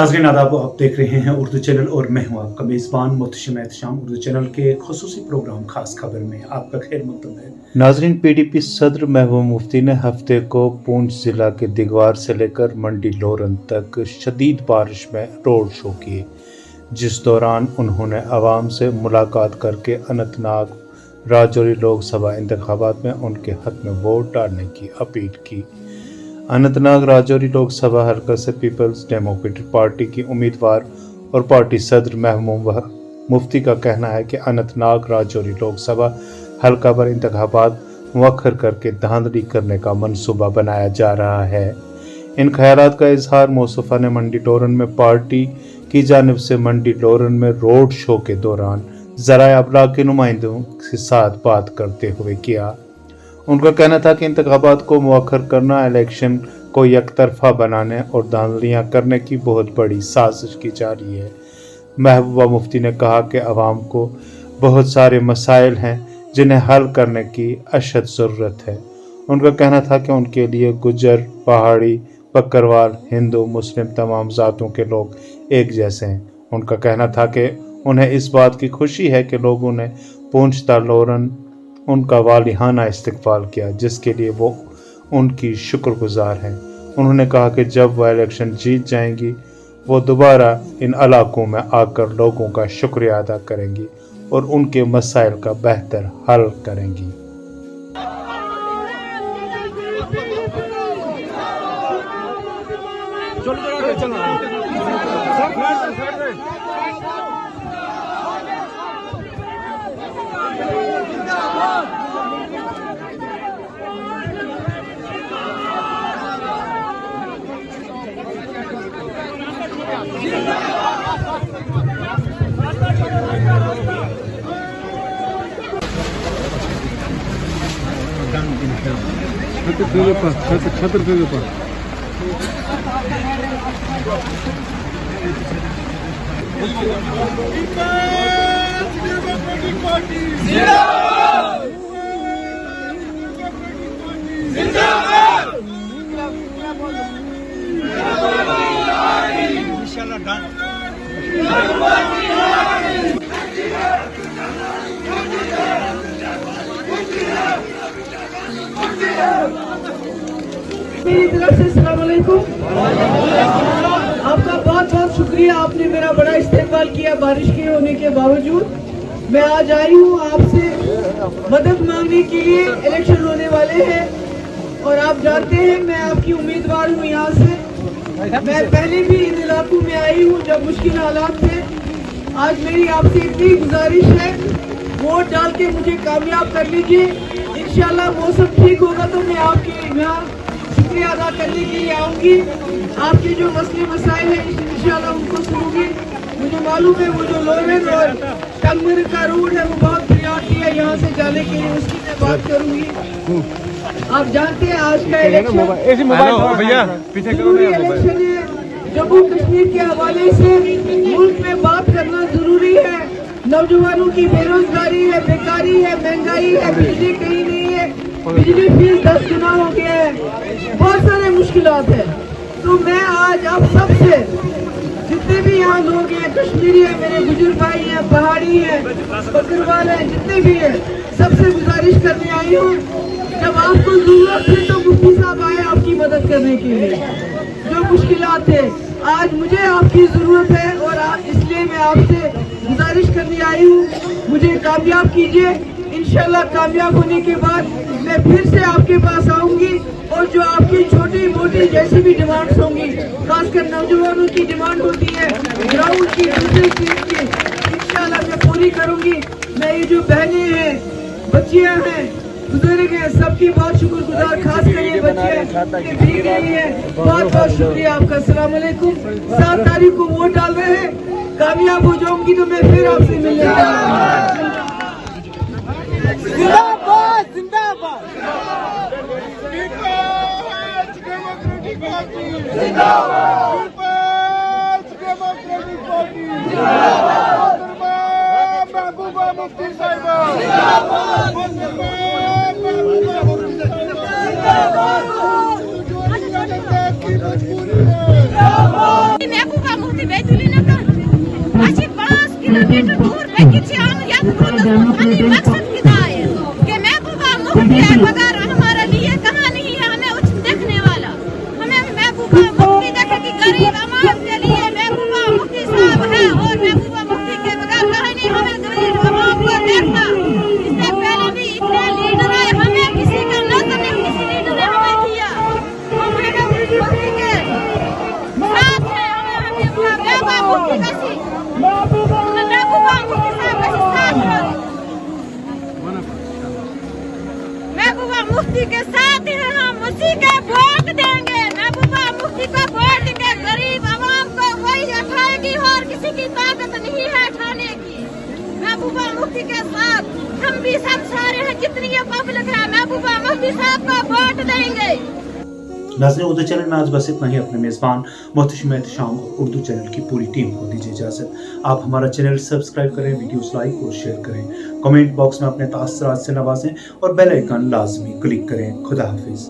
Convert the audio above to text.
नाज़रीन आदाब, आप देख रहे हैं उर्दू चैनल और मैं हूं आपका मेज़बान मोहतशिम एहतशाम। उर्दू चैनल के खुसूसी प्रोग्राम खास खबर में आपका खैर मकदम है। नाज़रीन, PDP सदर महबूब मुफ्ती ने हफ्ते को पूंछ ज़िला के दिगवार से लेकर मंडी लोरन तक शदीद बारिश में रोड शो किए, जिस दौरान उन्होंने आवाम से मुलाकात करके अनंतनाग राजौरी लोकसभा इंतखाबात में उनके हक में वोट डालने की अपील की। अनंतनाग राजौरी लोकसभा हल्का से पीपल्स डेमोक्रेटिक पार्टी की उम्मीदवार और पार्टी सदर महबूब मुफ्ती का कहना है कि अनंतनाग राजौरी लोकसभा हल्का पर इंतखाबात मुअख्खर करके धांधली करने का मंसूबा बनाया जा रहा है। इन ख्यालात का इजहार मोसफ़ा ने मंडी लोरन में पार्टी की जानिब से मंडी लोरन में रोड शो के दौरान ज़राए अबलाग के नुमाइंदों के साथ बात करते हुए किया। उनका कहना था कि इंतखाबात को मुअख्खर करना इलेक्शन को यकतरफा बनाने और धांधलियां करने की बहुत बड़ी साजिश की जा रही है। महबूबा मुफ्ती ने कहा कि अवाम को बहुत सारे मसाइल हैं जिन्हें हल करने की अशद ज़रूरत है। उनका कहना था कि उनके लिए गुज्जर, पहाड़ी, बकरवाल, हिंदू, मुस्लिम तमाम ज़ातों के लोग एक जैसे हैं। उनका कहना था कि उन्हें इस बात की खुशी है कि लोगों ने पूंछ लोरन उनका वालिहाना इस्तकबाल किया, जिसके लिए वो उनकी शुक्रगुजार हैं। उन्होंने कहा कि जब वह इलेक्शन जीत जाएंगी वो दोबारा इन इलाकों में आकर लोगों का शुक्रिया अदा करेंगी और उनके मसाइल का बेहतर हल करेंगी। छत्र के पास मेरी तरफ से अस्सलाम वालेकुम। आपका बहुत बहुत शुक्रिया, आपने मेरा बड़ा इस्तेमाल किया बारिश के होने के बावजूद। मैं आज आई हूँ आपसे मदद मांगने के लिए। इलेक्शन होने वाले हैं और आप जानते हैं मैं आपकी उम्मीदवार हूँ। यहाँ से मैं पहले भी इन इलाकों में आई हूँ जब मुश्किल हालात थे। आज मेरी आपसे इतनी गुजारिश है, वोट डाल के मुझे कामयाब कर लीजिए। इंशाल्लाह मौसम ठीक होगा तो मैं आपके यहाँ शुक्रिया अदा करने के लिए आऊँगी। आपके जो मसले मसाइल हैं इंशाल्लाह उनको सुनूंगी। मुझे मालूम है वो जो लोरन और टंगर का रोड है वो बहुत प्रियोरिटी है यहाँ से जाने के लिए, उसकी मैं बात करूँगी। आप जानते हैं आज का इलेक्शन जरूरी इलेक्शन है। जम्मू कश्मीर के हवाले से मुल्क में बात करना जरूरी है। नौजवानों की बेरोजगारी है, बेकारी है, महंगाई है, बिजली कहीं नहीं है, बिजली फीस 10 गुना हो गया है, बहुत सारे मुश्किलात है। तो मैं आज आप सबसे जितने भी यहाँ लोग हैं, कश्मीरी है, मेरे बुजुर्ग भाई हैं, पहाड़ी हैं, बकरवाल हैं, जितने भी हैं, सबसे गुजारिश करने आई हूँ। जब आपको जरूरत थी तो मुफ्ती साहब आए आपकी मदद करने के लिए। जो मुश्किलात है आज मुझे आपकी जरूरत है और इसलिए मैं आपसे गुजारिश करने आई हूँ, मुझे कामयाब कीजिए। इंशाल्लाह कामयाब होने के बाद मैं फिर से आपके पास आऊंगी और जो आपकी छोटी मोटी जैसी भी डिमांड्स होंगी, खासकर नौजवानों की डिमांड होती है, ग्राउंड की, दूसरी चीज की, इंशाल्लाह मैं पूरी करूंगी। मैं ये जो बहनें हैं, बच्चियां हैं, बुजुर्ग हैं, सबकी बहुत शुक्रगुजार, खास कर ये बच्चियां दी गई है। बहुत बहुत शुक्रिया आपका। अस्सलाम वालेकुम। 7 तारीख को वोट डाल रहे हैं, कामयाब हो जाऊंगी तो मैं फिर आपसे मिलने जाऊंगा। जिंदाबाद जिंदाबाद महबूबा मुफ्ती साहिबा महबूबा मुफ्ती हमारी मकसद कितना है कि महबूबा मुफ्ती है मगर हमारे लिए कहाँ नहीं है हमें उस देखने वाला हमें महबूबा मुफ्ती देखे कि गरीब आवाम के लिए महबूबा मुफ्ती साहब है और महबूबा मुफ्ती के बगैर कहीं नहीं हमें गरीब आवाम को देखना इससे पहले भी इतने लीडर आए हमें किसी का नजर नहीं किसी लीडर ने हमें किया हम मुफ्ती के साथ हैं हमें महबूबा मुफ्ती का महबूबा मुफ्ती साहब का साथ है महबूबा मुफ्ती के साथ हैं हम उसी के वोट देंगे महबूबा मुफ्ती को वोट के गरीब आवाम को वही उठाएगी और किसी की ताकत नहीं है उठाने की महबूबा मुफ्ती के साथ हम भी सब सारे हैं जितनी ये पब्लिक है महबूबा मुफ्ती साहब को वोट देंगे। नाज़रीन, उर्दू चैनल में आज बस इतना ही। अपने मेज़बान मोहतशिम एहतशाम और उर्दू चैनल की पूरी टीम को दीजिए इजाज़त। आप हमारा चैनल सब्सक्राइब करें, वीडियोस लाइक और शेयर करें, कमेंट बॉक्स में अपने तासुरात से नवाजें और बेल आइकन लाजमी क्लिक करें। खुदा हाफिज़।